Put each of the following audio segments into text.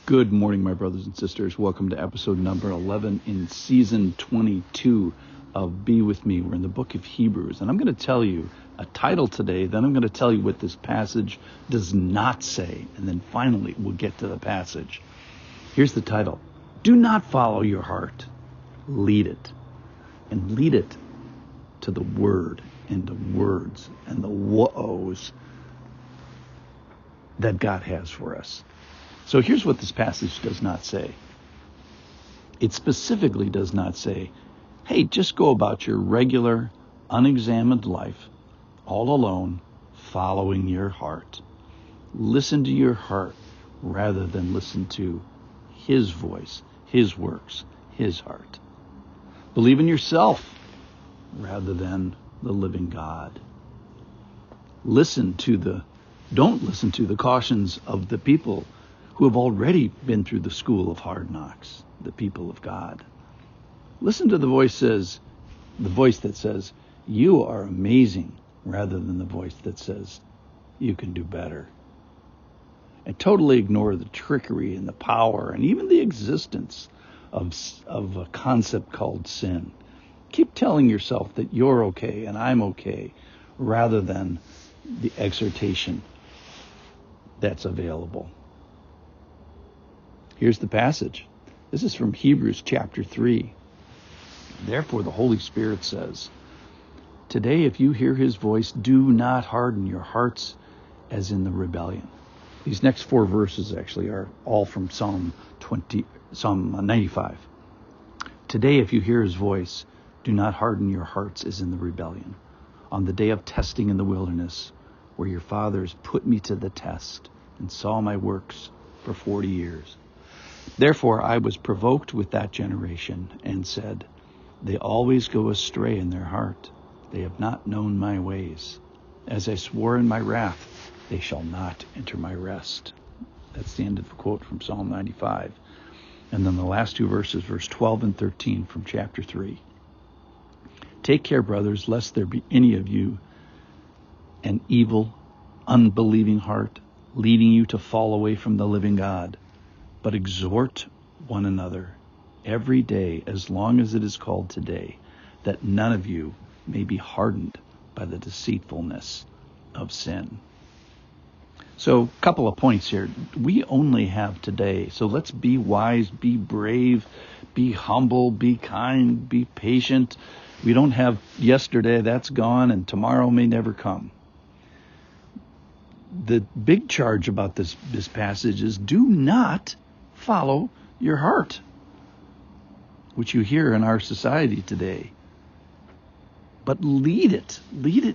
Good morning, my brothers and sisters. Welcome to episode number 11 in season 22 of Be With Me. We're in the book of Hebrews, and I'm going to tell you a title today, then I'm going to tell you what this passage does not say, and then finally we'll get to the passage. Here's the title. Do not follow your heart. Lead it. And lead it to the word and the words and the Wha-ohs that God has for us. So here's what this passage does not say. It specifically does not say, hey, just go about your regular, unexamined life, all alone, following your heart. Listen to your heart rather than listen to His voice, His works, His heart. Believe in yourself rather than the living God. Don't listen to the cautions of the people who have already been through the school of hard knocks, the people of God. Listen to the voice that says, you are amazing, rather than the voice that says, you can do better. And totally ignore the trickery and the power and even the existence of a concept called sin. Keep telling yourself that you're okay and I'm okay, rather than the exhortation that's available. Here's the passage. This is from Hebrews chapter 3. Therefore, the Holy Spirit says, today, if you hear His voice, do not harden your hearts as in the rebellion. These next four verses actually are all from Psalm 95. Today, if you hear His voice, do not harden your hearts as in the rebellion. On the day of testing in the wilderness, where your fathers put me to the test and saw my works for 40 years. Therefore I was provoked with that generation and said, they always go astray in their heart. They have not known my ways. As I swore in my wrath, they shall not enter my rest. That's the end of the quote from Psalm 95. And then the last two verses, verse 12 and 13 from chapter 3. Take care, brothers, lest there be any of you an evil, unbelieving heart, leading you to fall away from the living God. But exhort one another every day, as long as it is called today, that none of you may be hardened by the deceitfulness of sin. So, a couple of points here. We only have today. So let's be wise, be brave, be humble, be kind, be patient. We don't have yesterday, that's gone, and tomorrow may never come. The big charge about this passage is do not follow your heart, which you hear in our society today. But lead it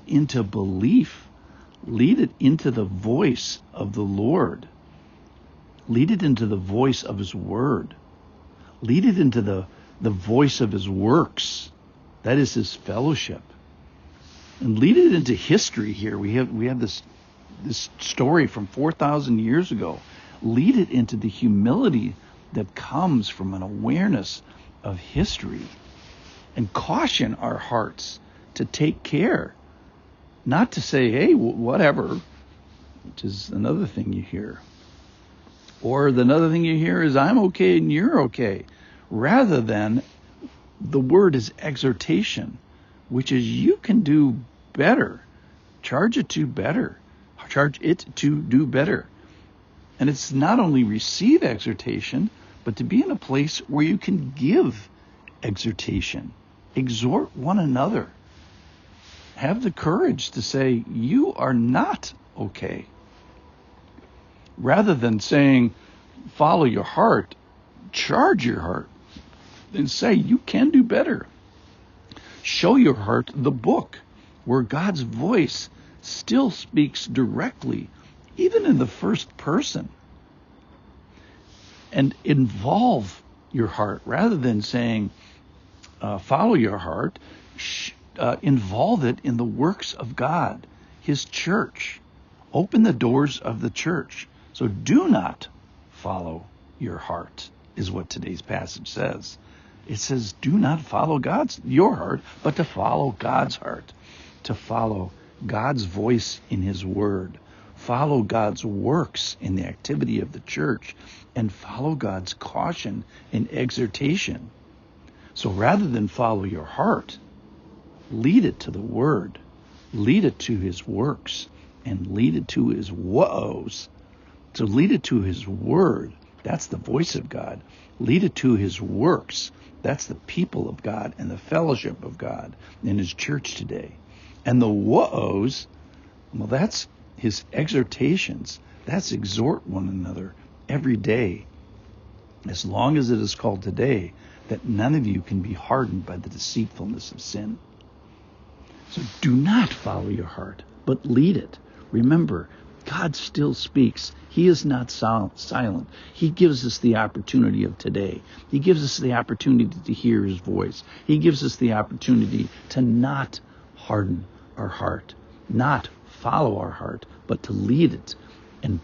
into belief. Lead it into the voice of the Lord. Lead it into the voice of His word. Lead it into the voice of His works. That is His fellowship. And lead it into history here. We have this story from 4,000 years ago. Lead it into the humility that comes from an awareness of history. And caution our hearts to take care. Not to say, hey, whatever, which is another thing you hear. Or another thing you hear is, I'm okay and you're okay. Rather than, the word is exhortation, which is you can do better. Charge it to do better. And it's not only receive exhortation, but to be in a place where you can give exhortation. Exhort one another. Have the courage to say, you are not okay. Rather than saying, follow your heart, charge your heart, and say, you can do better. Show your heart the book where God's voice still speaks directly, even in the first person. And involve your heart rather than saying, follow your heart. Involve it in the works of God, His church. Open the doors of the church. So do not follow your heart, is what today's passage says. It says, do not follow your heart, but to follow God's heart, to follow God's voice in His word. follow God's works in the activity of the church, and follow God's caution and exhortation. So rather than follow your heart, lead it to the Word, lead it to His works, and lead it to His Wha-ohs. So lead it to His Word. That's the voice of God. Lead it to His works. That's the people of God and the fellowship of God in His church today. And the Wha-ohs, well, that's His exhortations. That's exhort one another every day, as long as it is called today, that none of you can be hardened by the deceitfulness of sin. So do not follow your heart, but lead it. Remember, God still speaks. He is not silent. He gives us the opportunity of today. He gives us the opportunity to hear His voice. He gives us the opportunity to not harden our heart, not follow our heart, but to lead it and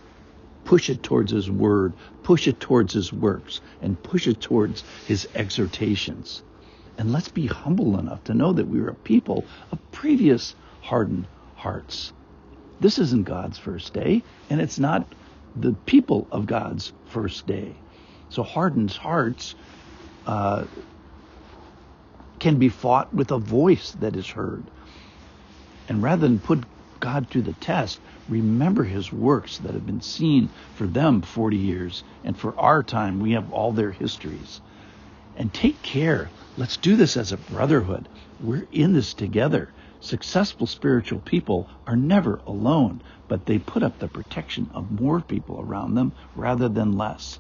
push it towards His Word, push it towards His works, and push it towards His exhortations. And let's be humble enough to know that we are a people of previous hardened hearts. This isn't God's first day, and it's not the people of God's first day. So hardened hearts can be fought with a voice that is heard. And rather than put God through the test, remember His works that have been seen for them 40 years, and for our time, we have all their histories. And take care. Let's do this as a brotherhood. We're in this together. Successful spiritual people are never alone, but they put up the protection of more people around them rather than less.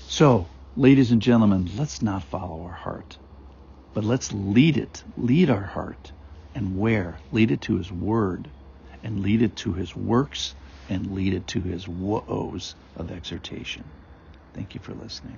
So, ladies and gentlemen, let's not follow our heart, but let's lead it, lead our heart. And where? Lead it to His Word, and lead it to His works, and lead it to His Wha-ohs of exhortation. Thank you for listening.